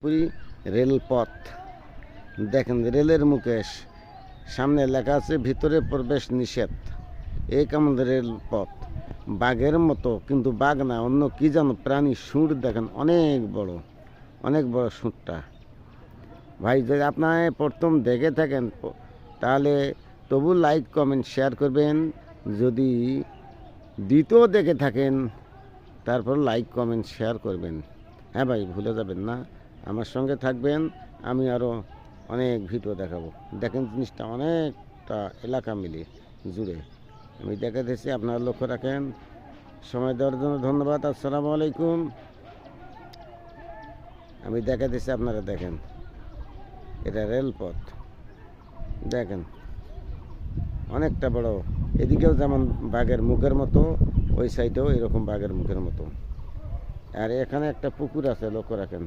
পুরী রেলপথ দেখেন, রেলের মুকেশ সামনে লেখা আছে ভিতরে প্রবেশ নিষেধ। এই কেমন রেলপথ, বাঘের মতো, কিন্তু বাঘ না, অন্য কি জানো প্রাণী। সুর দেখেন, অনেক বড় সুরটা। ভাই যদি আপনার প্রথম দেখে থাকেন তাহলে তবু লাইক কমেন্ট শেয়ার করবেন। যদি দ্বিতীয় দেখে থাকেন তারপর লাইক কমেন্ট শেয়ার করবেন। হ্যাঁ ভাই, ভুলে যাবেন না, আমার সঙ্গে থাকবেন। আমি আরও অনেক ভিডিও দেখাবো। দেখেন জিনিসটা অনেকটা এলাকা মিলে জুড়ে আমি দেখাতেছি, আপনারা লক্ষ্য রাখেন। সময় দেওয়ার জন্য ধন্যবাদ। আসসালামু আলাইকুম। আমি দেখাতেছি, আপনারা দেখেন, এটা রেলপথ দেখেন, অনেকটা বড়। এদিকেও যেমন বাঘের মুখের মতো, ওই সাইডেও এরকম বাঘের মুখের মতো। আর এখানে একটা পুকুর আছে, লক্ষ্য রাখেন।